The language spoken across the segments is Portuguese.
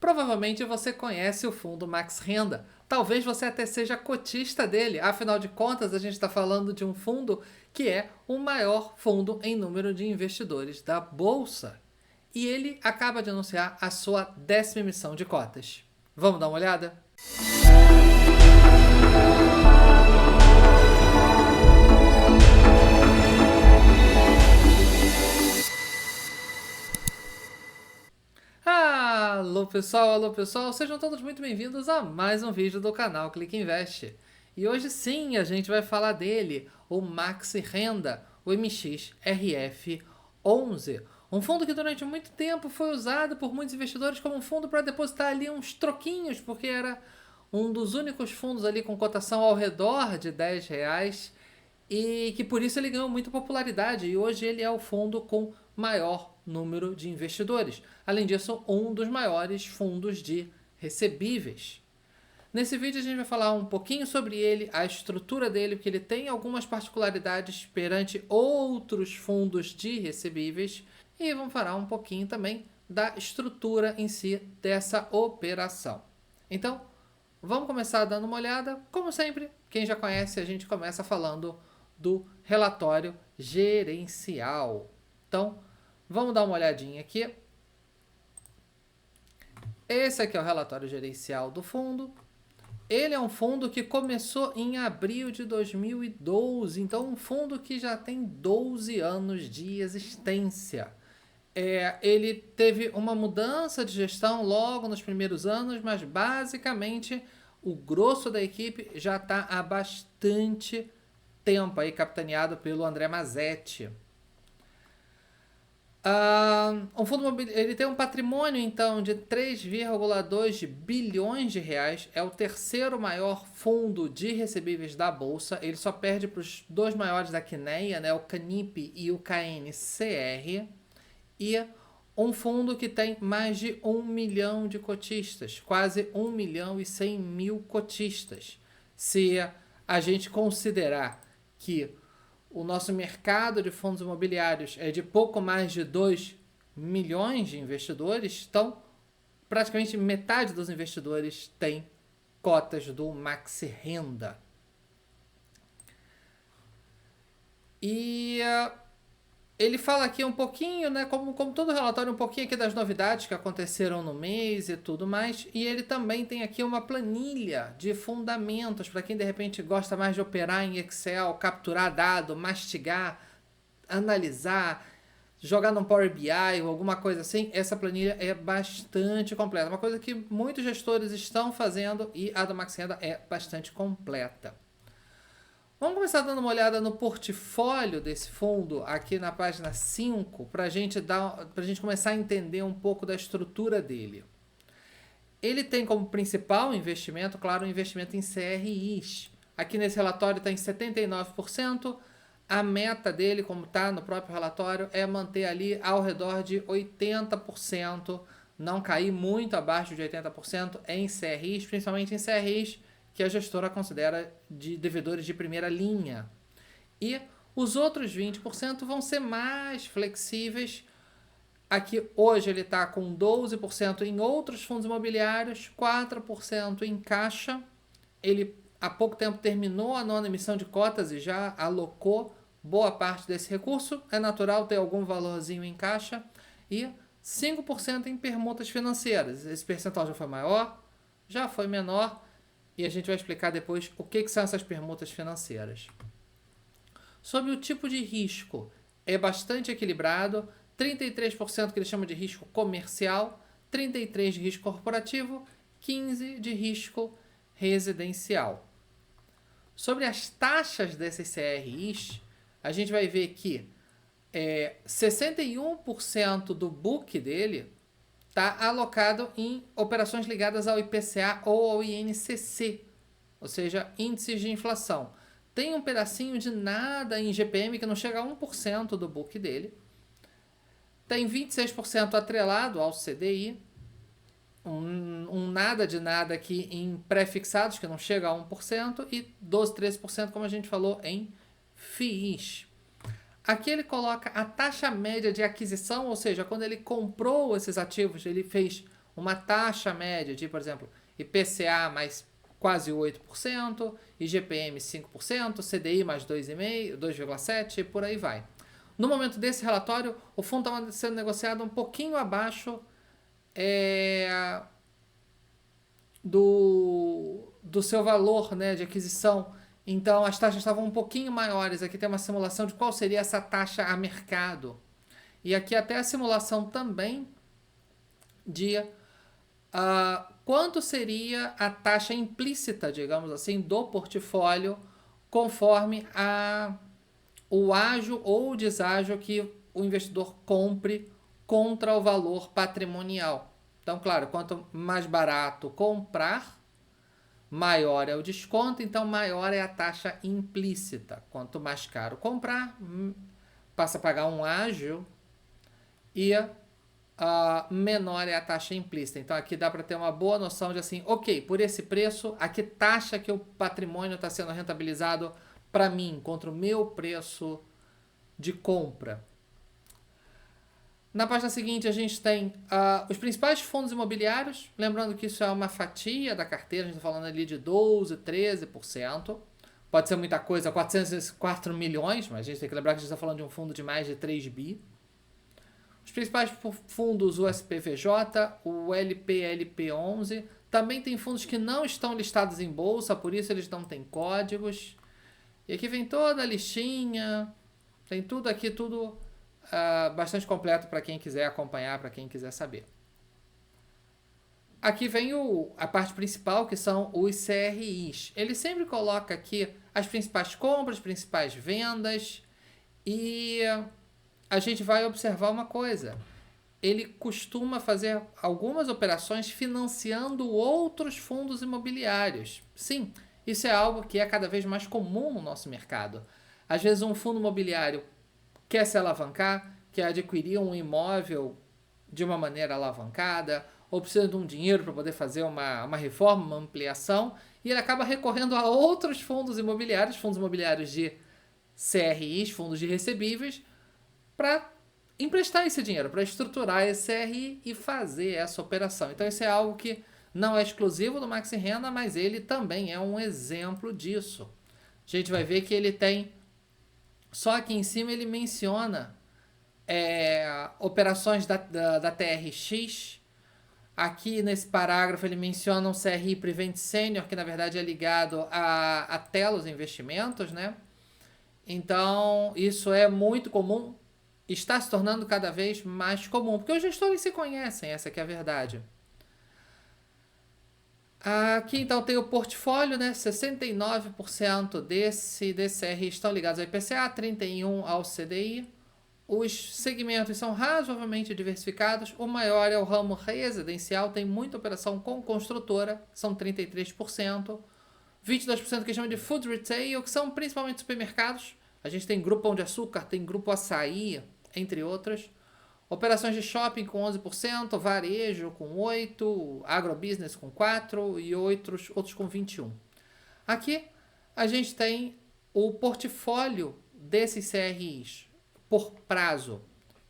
Provavelmente você conhece o fundo Max Renda. Talvez você até seja cotista dele. Afinal de contas, a gente está falando de um fundo que é o maior fundo em número de investidores da Bolsa. E ele acaba de anunciar a sua 10ª emissão de cotas. Vamos dar uma olhada? Alô pessoal, sejam todos muito bem-vindos a mais um vídeo do canal Clique Invest. E hoje sim a gente vai falar dele, o Maxi Renda, o MXRF11. Um fundo que durante muito tempo foi usado por muitos investidores como um fundo para depositar ali uns troquinhos, porque era um dos únicos fundos ali com cotação ao redor de R$ 10, e que por isso ele ganhou muita popularidade, e hoje ele é o fundo com maior número de investidores. Além disso, um dos maiores fundos de recebíveis. Nesse vídeo a gente vai falar um pouquinho sobre ele, a estrutura dele, porque ele tem algumas particularidades perante outros fundos de recebíveis, e vamos falar um pouquinho também da estrutura em si dessa operação. Então, vamos começar dando uma olhada. Como sempre, quem já conhece, a gente começa falando do relatório gerencial. Então, vamos dar uma olhadinha aqui. Esse aqui é o relatório gerencial do fundo. Ele é um fundo que começou em abril de 2012, então um fundo que já tem 12 anos de existência. Ele teve uma mudança de gestão logo nos primeiros anos, mas basicamente o grosso da equipe já está há bastante tempo aí capitaneado pelo André Mazzetti. Um fundo ele tem um patrimônio então de 3,2 bilhões de reais, é o terceiro maior fundo de recebíveis da Bolsa, ele só perde para os dois maiores da Quineia, né, o Canip e o KNCR, e um fundo que tem mais de 1 milhão de cotistas, quase 1 milhão e 100 mil cotistas. Se a gente considerar que o nosso mercado de fundos imobiliários é de pouco mais de 2 milhões de investidores, então praticamente metade dos investidores tem cotas do Maxi Renda. E ele fala aqui um pouquinho, né, como todo relatório, um pouquinho aqui das novidades que aconteceram no mês e tudo mais. E ele também tem aqui uma planilha de fundamentos para quem de repente gosta mais de operar em Excel, capturar dado, mastigar, analisar, jogar num Power BI ou alguma coisa assim. Essa planilha é bastante completa. Uma coisa que muitos gestores estão fazendo e a do Maxi Renda é bastante completa. Vamos começar dando uma olhada no portfólio desse fundo aqui na página 5 para a gente começar a entender um pouco da estrutura dele. Ele tem como principal investimento, claro, o investimento em CRIs. Aqui nesse relatório está em 79%. A meta dele, como está no próprio relatório, é manter ali ao redor de 80%, não cair muito abaixo de 80% em CRIs, principalmente em CRIs que a gestora considera de devedores de primeira linha. E os outros 20% vão ser mais flexíveis. Aqui hoje ele está com 12% em outros fundos imobiliários, 4% em caixa. Ele há pouco tempo terminou a 9ª emissão de cotas e já alocou boa parte desse recurso. É natural ter algum valorzinho em caixa. E 5% em permutas financeiras. Esse percentual já foi maior, já foi menor. E a gente vai explicar depois o que são essas permutas financeiras. Sobre o tipo de risco, é bastante equilibrado. 33% que eles chamam de risco comercial, 33% de risco corporativo, 15% de risco residencial. Sobre as taxas desses CRIs, a gente vai ver que 61% do book dele está alocado em operações ligadas ao IPCA ou ao INCC, ou seja, índices de inflação. Tem um pedacinho de nada em GPM que não chega a 1% do book dele. Tem 26% atrelado ao CDI, um nada de nada aqui em pré-fixados que não chega a 1% e 12, 13%, como a gente falou, em FIIs. Aqui ele coloca a taxa média de aquisição, ou seja, quando ele comprou esses ativos, ele fez uma taxa média de, por exemplo, IPCA mais quase 8%, IGPM 5%, CDI mais 2,5%, 2,7% e por aí vai. No momento desse relatório, o fundo estava sendo negociado um pouquinho abaixo do seu valor, né, de aquisição. Então as taxas estavam um pouquinho maiores. Aqui tem uma simulação de qual seria essa taxa a mercado. E aqui até a simulação também de quanto seria a taxa implícita, digamos assim, do portfólio conforme o ágio ou o deságio que o investidor compre contra o valor patrimonial. Então, claro, quanto mais barato comprar, maior é o desconto, então maior é a taxa implícita. Quanto mais caro comprar, passa a pagar um ágio e menor é a taxa implícita. Então aqui dá para ter uma boa noção de assim, ok, por esse preço, a que taxa que o patrimônio está sendo rentabilizado para mim contra o meu preço de compra. Na página seguinte a gente tem os principais fundos imobiliários, lembrando que isso é uma fatia da carteira, a gente está falando ali de 12%, 13%, pode ser muita coisa, 404 milhões, mas a gente tem que lembrar que a gente está falando de um fundo de mais de 3 bi. Os principais fundos, o SPVJ, o LPLP11, também tem fundos que não estão listados em bolsa, por isso eles não têm códigos. E aqui vem toda a listinha, tem tudo aqui, tudo bastante completo para quem quiser acompanhar, para quem quiser saber. Aqui vem a parte principal, que são os CRIs. Ele sempre coloca aqui as principais compras, principais vendas, e a gente vai observar uma coisa. Ele costuma fazer algumas operações financiando outros fundos imobiliários. Sim, isso é algo que é cada vez mais comum no nosso mercado. Às vezes um fundo imobiliário quer se alavancar, quer adquirir um imóvel de uma maneira alavancada, ou precisa de um dinheiro para poder fazer uma reforma, uma ampliação, e ele acaba recorrendo a outros fundos imobiliários de CRIs, fundos de recebíveis, para emprestar esse dinheiro, para estruturar esse CRI e fazer essa operação. Então isso é algo que não é exclusivo do Maxi Renda, mas ele também é um exemplo disso. A gente vai ver que ele tem, só aqui em cima ele menciona operações da TRX. Aqui nesse parágrafo ele menciona um CRI Prevent Senior, que na verdade é ligado a Telos Investimentos, né? Então isso é muito comum, está se tornando cada vez mais comum, porque os gestores se conhecem, essa que é a verdade. Aqui então tem o portfólio, né? 69% desse CRI estão ligados ao IPCA, 31% ao CDI. Os segmentos são razoavelmente diversificados. O maior é o ramo residencial, tem muita operação com construtora, são 33%. 22% que chama de food retail, que são principalmente supermercados. A gente tem Grupo Pão de Açúcar, tem Grupo Açaí, entre outros. Operações de shopping com 11%, varejo com 8%, agrobusiness com 4% e outros com 21%. Aqui a gente tem o portfólio desses CRIs por prazo.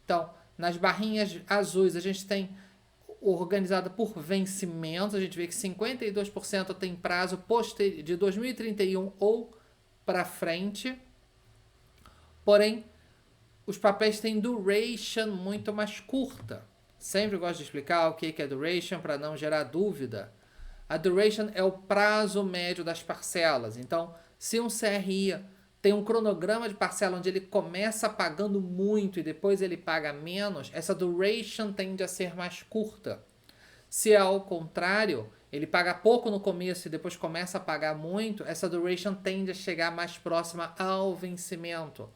Então, nas barrinhas azuis a gente tem organizada por vencimentos. A gente vê que 52% tem prazo de 2031 ou para frente. Porém, os papéis têm duration muito mais curta. Sempre gosto de explicar o que é duration para não gerar dúvida. A duration é o prazo médio das parcelas. Então, se um CRI tem um cronograma de parcela onde ele começa pagando muito e depois ele paga menos, essa duration tende a ser mais curta. Se é ao contrário, ele paga pouco no começo e depois começa a pagar muito, essa duration tende a chegar mais próxima ao vencimento.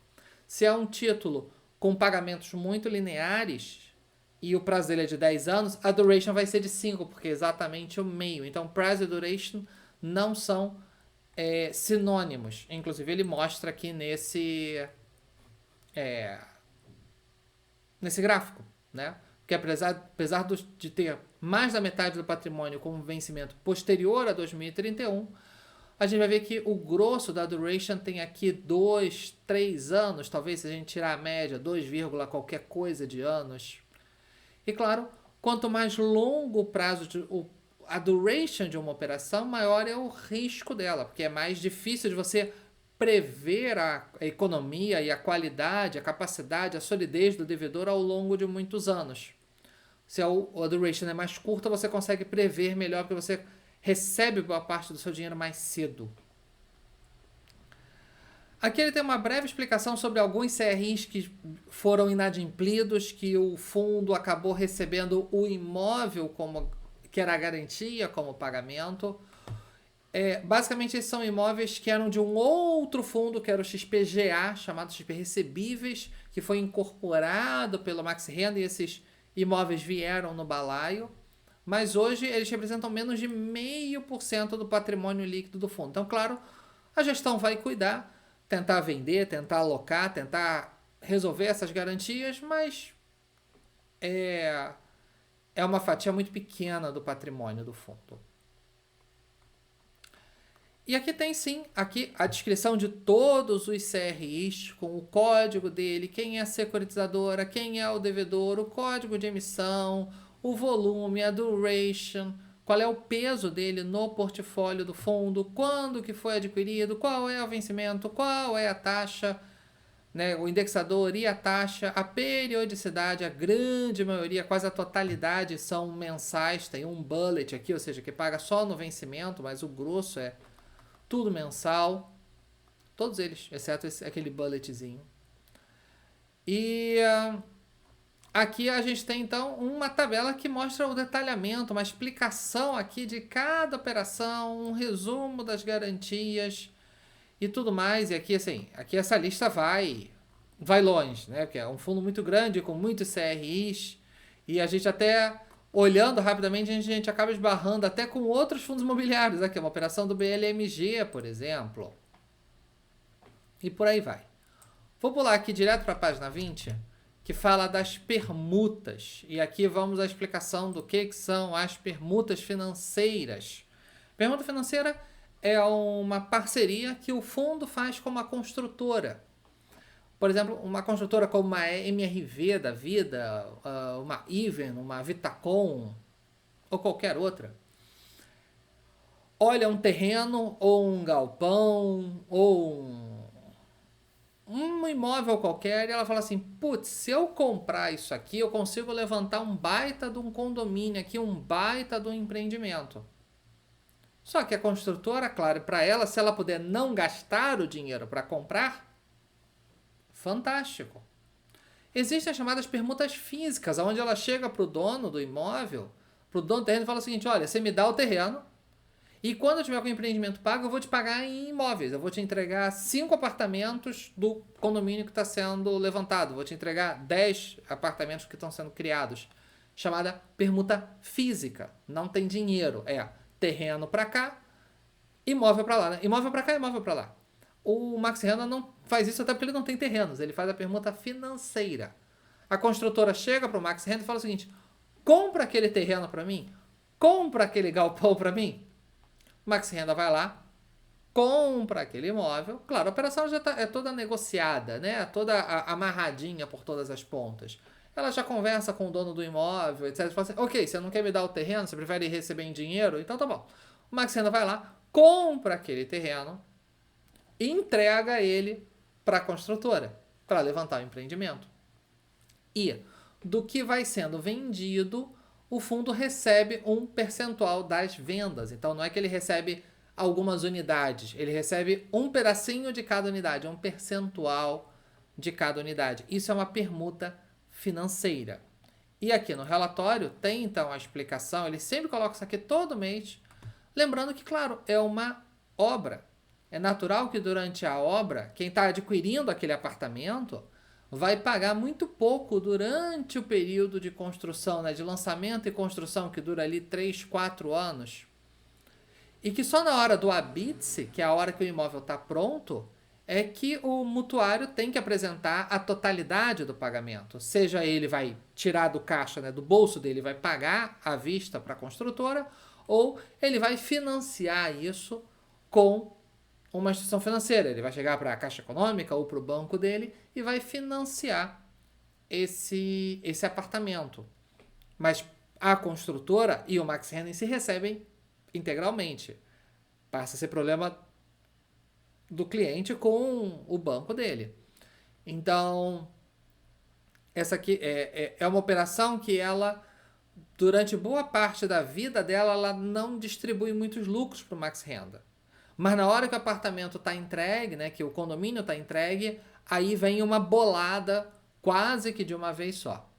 Se é um título com pagamentos muito lineares e o prazo dele é de 10 anos, a duration vai ser de 5, porque é exatamente o meio. Então, prazo e duration não são sinônimos. Inclusive, ele mostra aqui nesse gráfico, né? Porque apesar de ter mais da metade do patrimônio com vencimento posterior a 2031, a gente vai ver que o grosso da duration tem aqui 2, 3 anos, talvez se a gente tirar a média, 2, qualquer coisa de anos. E claro, Quanto mais longo o prazo, a duration de uma operação, maior é o risco dela, porque é mais difícil de você prever a economia e a qualidade, a capacidade, a solidez do devedor ao longo de muitos anos. Se a duration é mais curta, você consegue prever melhor, porque você recebe boa parte do seu dinheiro mais cedo. Aqui ele tem uma breve explicação sobre alguns CRIs que foram inadimplidos, que o fundo acabou recebendo o imóvel como que era a garantia como pagamento. Basicamente, esses são imóveis que eram de um outro fundo, que era o XPGA, chamado XP Recebíveis, que foi incorporado pelo Max Renda, e esses imóveis vieram no balaio. Mas hoje eles representam menos de 0,5% do patrimônio líquido do fundo. Então, claro, a gestão vai cuidar, tentar vender, tentar alocar, tentar resolver essas garantias, mas é uma fatia muito pequena do patrimônio do fundo. E aqui tem sim, aqui a descrição de todos os CRIs, com o código dele, quem é a securitizadora, quem é o devedor, o código de emissão, o volume, a duration, qual é o peso dele no portfólio do fundo, quando que foi adquirido, qual é o vencimento, qual é a taxa, né, o indexador e a taxa, a periodicidade, a grande maioria, quase a totalidade são mensais, tem um bullet aqui, ou seja, que paga só no vencimento, mas o grosso é tudo mensal, todos eles, exceto aquele bulletzinho. E aqui a gente tem então uma tabela que mostra o detalhamento, uma explicação aqui de cada operação, um resumo das garantias e tudo mais. E aqui assim, aqui essa lista vai longe, né? Porque é um fundo muito grande com muitos CRIs e a gente até olhando rapidamente, a gente acaba esbarrando até com outros fundos imobiliários. Aqui, uma operação do BLMG, por exemplo. E por aí vai. Vou pular aqui direto para a página 20, que fala das permutas. E aqui vamos à explicação do que são as permutas financeiras. Permuta financeira é uma parceria que o fundo faz com uma construtora. Por exemplo, uma construtora como uma MRV da vida, uma Even, uma Vitacom ou qualquer outra, olha um terreno ou um galpão ou um imóvel qualquer e ela fala assim, putz, se eu comprar isso aqui, eu consigo levantar um baita de um condomínio aqui, um baita de um empreendimento. Só que a construtora, claro, para ela, se ela puder não gastar o dinheiro para comprar, fantástico. Existem as chamadas permutas físicas, onde ela chega para o dono do imóvel, para o dono do terreno e fala o seguinte, olha, você me dá o terreno e quando eu tiver com o empreendimento pago, eu vou te pagar em imóveis. Eu vou te entregar 5 apartamentos do condomínio que está sendo levantado. Vou te entregar 10 apartamentos que estão sendo criados. Chamada permuta física. Não tem dinheiro. É terreno para cá, imóvel para lá. Né? Imóvel para cá, imóvel para lá. O Max Renda não faz isso até porque ele não tem terrenos. Ele faz a permuta financeira. A construtora chega para o Max Renda e fala o seguinte, compra aquele terreno para mim, compra aquele galpão para mim. Max Renda vai lá, compra aquele imóvel. Claro, a operação já é toda negociada, né? Toda amarradinha por todas as pontas. Ela já conversa com o dono do imóvel, etc. Fala assim, ok, você não quer me dar o terreno, você prefere receber em dinheiro? Então tá bom. O Max Renda vai lá, compra aquele terreno e entrega ele para a construtora, para levantar o empreendimento. E do que vai sendo vendido, o fundo recebe um percentual das vendas. Então, não é que ele recebe algumas unidades, ele recebe um pedacinho de cada unidade, um percentual de cada unidade. Isso é uma permuta financeira. E aqui no relatório tem, então, a explicação, ele sempre coloca isso aqui todo mês, lembrando que, claro, é uma obra. É natural que durante a obra, quem está adquirindo aquele apartamento vai pagar muito pouco durante o período de construção, né, de lançamento e construção, que dura ali 3, 4 anos. E que só na hora do habite-se, que é a hora que o imóvel está pronto, é que o mutuário tem que apresentar a totalidade do pagamento. Seja ele vai tirar do caixa, né, do bolso dele, vai pagar à vista para a construtora, ou ele vai financiar isso com uma instituição financeira. Ele vai chegar para a Caixa Econômica ou para o banco dele e vai financiar esse apartamento. Mas a construtora e o Max Renda em si recebem integralmente. Passa a ser problema do cliente com o banco dele. Então, essa aqui é uma operação que ela, durante boa parte da vida dela, ela não distribui muitos lucros para o Max Renda. Mas na hora que o apartamento está entregue, né, que o condomínio está entregue, aí vem uma bolada quase que de uma vez só.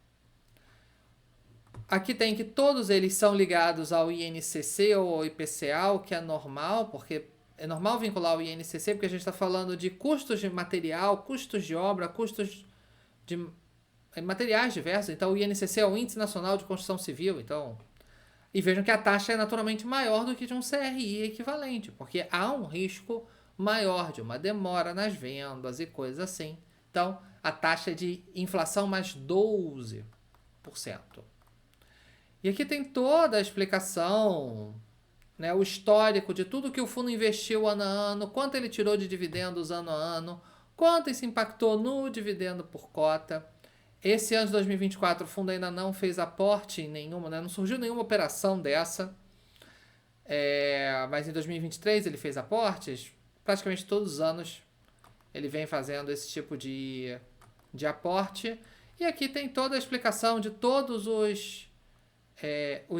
Aqui tem que todos eles são ligados ao INCC ou ao IPCA, o que é normal, porque é normal vincular o INCC, porque a gente está falando de custos de material, custos de obra, custos de materiais diversos. Então o INCC é o Índice Nacional de Construção Civil. Então, e vejam que a taxa é naturalmente maior do que de um CRI equivalente, porque há um risco maior de uma demora nas vendas e coisas assim. Então, a taxa é de inflação mais 12%. E aqui tem toda a explicação, né, o histórico de tudo que o fundo investiu ano a ano, quanto ele tirou de dividendos ano a ano, quanto isso impactou no dividendo por cota. Esse ano de 2024 o fundo ainda não fez aporte em nenhuma, né, não surgiu nenhuma operação dessa, mas em 2023 ele fez aportes, praticamente todos os anos ele vem fazendo esse tipo de aporte. E aqui tem toda a explicação de todos os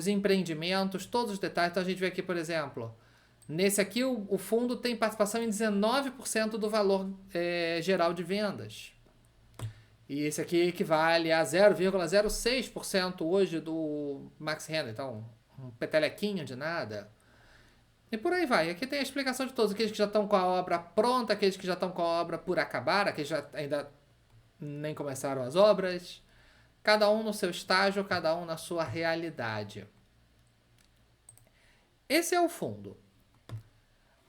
empreendimentos, todos os detalhes. Então a gente vê aqui, por exemplo, nesse aqui o fundo tem participação em 19% do valor geral de vendas. E esse aqui equivale a 0,06% hoje do Max Renda. Então, um petelequinho de nada. E por aí vai. Aqui tem a explicação de todos. Aqueles que já estão com a obra pronta, aqueles que já estão com a obra por acabar, aqueles que já ainda nem começaram as obras. Cada um no seu estágio, cada um na sua realidade. Esse é o fundo.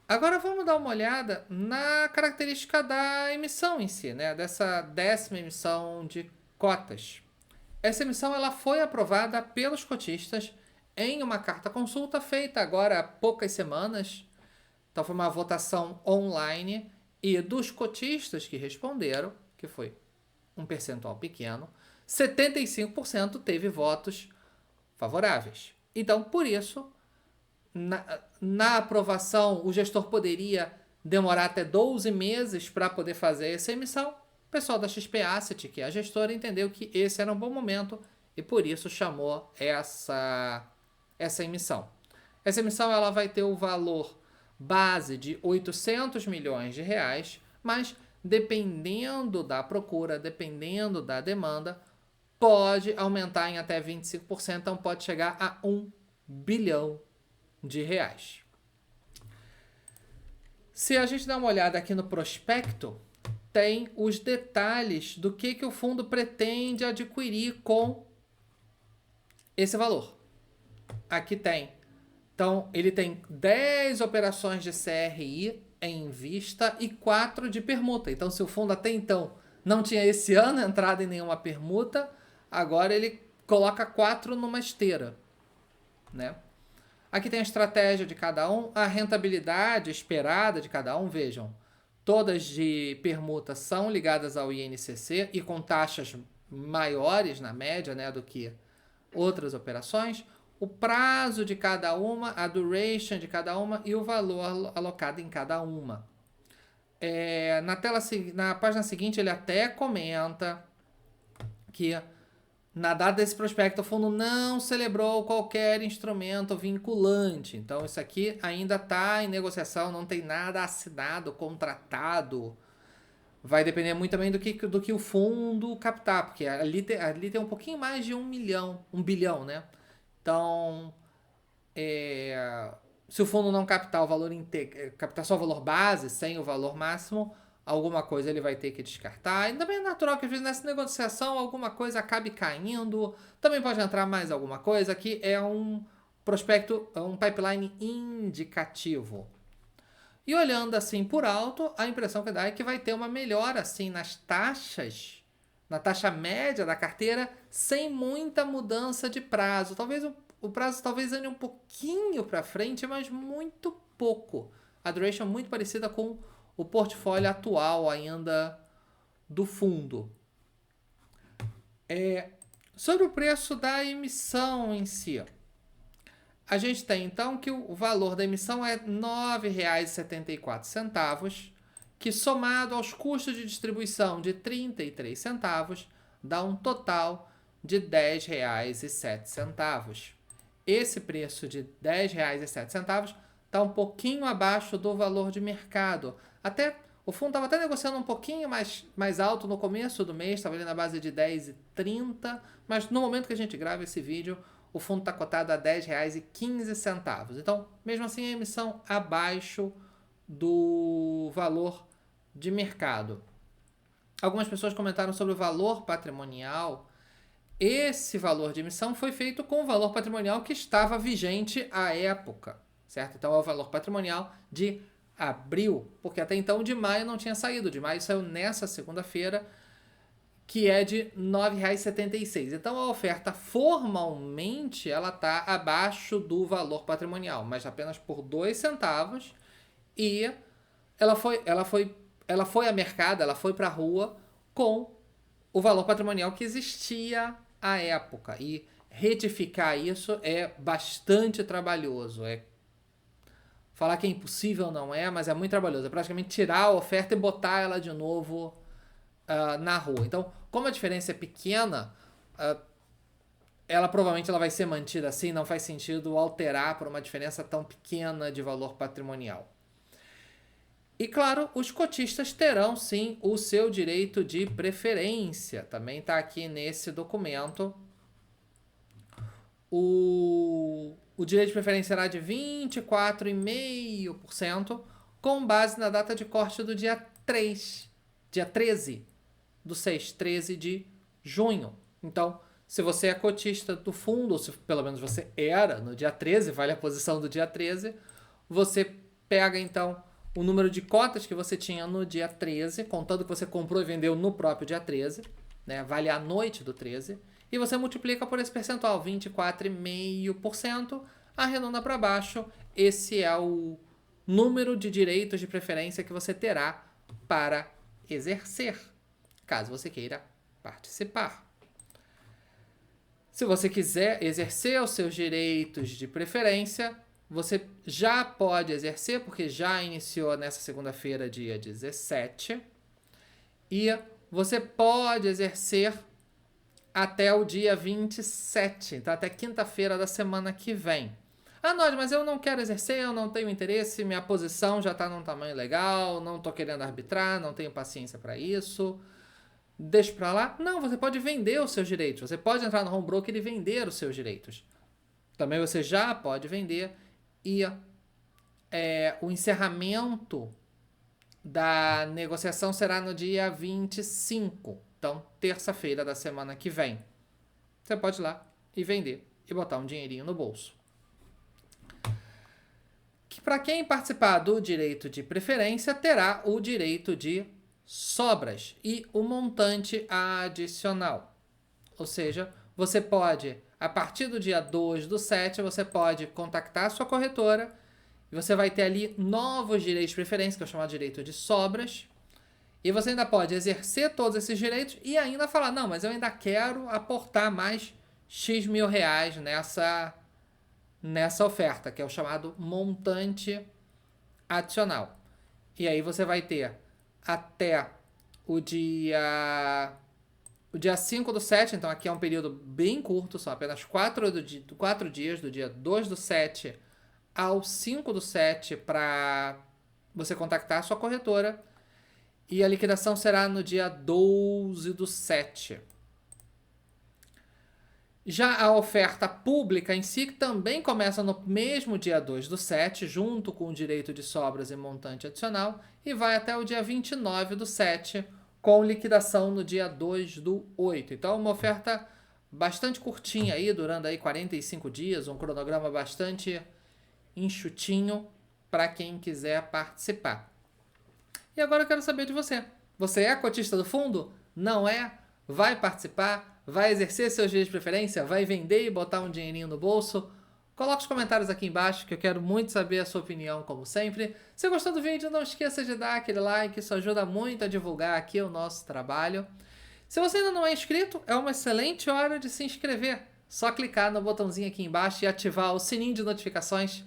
Agora vamos dar uma olhada na característica da emissão em si, né? Dessa 10ª emissão de cotas. Essa emissão ela foi aprovada pelos cotistas em uma carta consulta feita agora há poucas semanas. Então foi uma votação online e dos cotistas que responderam, que foi um percentual pequeno, 75% teve votos favoráveis. Então, por isso, na aprovação, o gestor poderia demorar até 12 meses para poder fazer essa emissão. O pessoal da XP Asset, que é a gestora, entendeu que esse era um bom momento e por isso chamou essa emissão. Essa emissão ela vai ter o valor base de 800 milhões de reais, mas dependendo da procura, dependendo da demanda, pode aumentar em até 25%, então pode chegar a 1 bilhão de reais. Se a gente dá uma olhada aqui no prospecto, tem os detalhes do que o fundo pretende adquirir com esse valor. Aqui tem. Então, ele tem 10 operações de CRI em vista e 4 de permuta. Então, se o fundo até então não tinha esse ano entrado em nenhuma permuta, agora ele coloca 4 numa esteira, né? Aqui tem a estratégia de cada um, a rentabilidade esperada de cada um. Vejam, todas de permuta são ligadas ao INCC e com taxas maiores na média, né, do que outras operações. O prazo de cada uma, a duration de cada uma e o valor alocado em cada uma. Na página seguinte ele até comenta que na data desse prospecto o fundo não celebrou qualquer instrumento vinculante. Então isso aqui ainda está em negociação, não tem nada assinado, contratado. Vai depender muito também do que o fundo captar, porque ali tem um pouquinho mais de 1 bilhão, né? Então, se o fundo não captar o valor captar só o valor base, sem o valor máximo, alguma coisa ele vai ter que descartar. E também é natural que às vezes nessa negociação alguma coisa acabe caindo. Também pode entrar mais alguma coisa. Aqui é um prospecto, um pipeline indicativo. E olhando assim por alto, a impressão que dá é que vai ter uma melhora assim nas taxas, na taxa média da carteira, sem muita mudança de prazo. Talvez o prazo talvez ande um pouquinho para frente, mas muito pouco. A duration é muito parecida com o portfólio atual ainda do fundo. Sobre o preço da emissão em si, a gente tem então que o valor da emissão é R$ 9,74, que somado aos custos de distribuição de 33 centavos, dá um total de R$ 10,07. Esse preço de R$ 10,07 está um pouquinho abaixo do valor de mercado. Até o fundo estava até negociando um pouquinho mais alto no começo do mês, estava ali na base de 10,30, mas no momento que a gente grava esse vídeo, o fundo está cotado a R$ 10,15. Então, mesmo assim, a emissão abaixo do valor de mercado. Algumas pessoas comentaram sobre o valor patrimonial. Esse valor de emissão foi feito com o valor patrimonial que estava vigente à época, certo? Então, é o valor patrimonial de abril, porque até então o de maio não tinha saído. O de maio saiu nessa segunda-feira, que é de R$ 9,76. Então a oferta formalmente ela está abaixo do valor patrimonial, mas apenas por 2 centavos, e ela foi a mercado, ela foi para a rua com o valor patrimonial que existia à época. E retificar isso é bastante trabalhoso. Falar que é impossível não é, mas é muito trabalhoso. É praticamente tirar a oferta e botar ela de novo na rua. Então, como a diferença é pequena, ela provavelmente vai ser mantida assim, não faz sentido alterar por uma diferença tão pequena de valor patrimonial. E claro, os cotistas terão sim o seu direito de preferência. Também está aqui nesse documento. O direito de preferência será de 24,5%, com base na data de corte do dia 13 do 6, 13 de junho. Então, se você é cotista do fundo, ou se pelo menos você era no dia 13, vale a posição do dia 13, você pega então o número de cotas que você tinha no dia 13, contando que você comprou e vendeu no próprio dia 13, né, vale a noite do 13, e você multiplica por esse percentual, 24,5%, arredonda para baixo, esse é o número de direitos de preferência que você terá para exercer, caso você queira participar. Se você quiser exercer os seus direitos de preferência, você já pode exercer, porque já iniciou nessa segunda-feira, dia 17, e você pode exercer até o dia 27, então até quinta-feira da semana que vem. Ah, Nod, mas eu não quero exercer, eu não tenho interesse, minha posição já está num tamanho legal, não estou querendo arbitrar, não tenho paciência para isso, deixa para lá. Não, você pode vender os seus direitos, você pode entrar no home broker e vender os seus direitos. Também você já pode vender, e o encerramento da negociação será no dia 25, então terça-feira da semana que vem. Você pode ir lá e vender e botar um dinheirinho no bolso. Para quem participar do direito de preferência, terá o direito de sobras e o montante adicional. Ou seja, você pode, a partir do dia 2 do 7, você pode contactar a sua corretora e você vai ter ali novos direitos de preferência, que é o chamado direito de sobras. E você ainda pode exercer todos esses direitos e ainda falar, não, mas eu ainda quero aportar mais X mil reais nessa oferta, que é o chamado montante adicional. E aí você vai ter até o dia 5 do 7, então aqui é um período bem curto, são apenas 4 dias, do dia 2 do 7 ao 5 do 7, para você contactar a sua corretora, e a liquidação será no dia 12 do 7. Já a oferta pública em si, que também começa no mesmo dia 2 do 7, junto com o direito de sobras e montante adicional, e vai até o dia 29 do 7, com liquidação no dia 2 do 8. Então, uma oferta bastante curtinha aí, durando aí 45 dias, um cronograma bastante enxutinho para quem quiser participar. E agora eu quero saber de você. Você é cotista do fundo? Não é? Vai participar? Vai exercer seus direitos de preferência? Vai vender e botar um dinheirinho no bolso? Coloque os comentários aqui embaixo, que eu quero muito saber a sua opinião, como sempre. Se gostou do vídeo, não esqueça de dar aquele like, isso ajuda muito a divulgar aqui o nosso trabalho. Se você ainda não é inscrito, é uma excelente hora de se inscrever. Só clicar no botãozinho aqui embaixo e ativar o sininho de notificações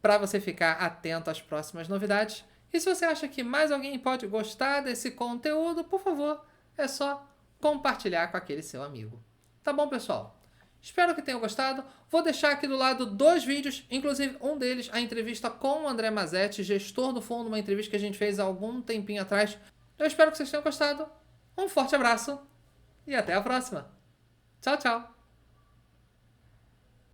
para você ficar atento às próximas novidades. E se você acha que mais alguém pode gostar desse conteúdo, por favor, é só compartilhar com aquele seu amigo. Tá bom, pessoal? Espero que tenham gostado. Vou deixar aqui do lado 2 vídeos, inclusive um deles, a entrevista com o André Mazetti, gestor do fundo, uma entrevista que a gente fez há algum tempinho atrás. Eu espero que vocês tenham gostado. Um forte abraço e até a próxima. Tchau, tchau.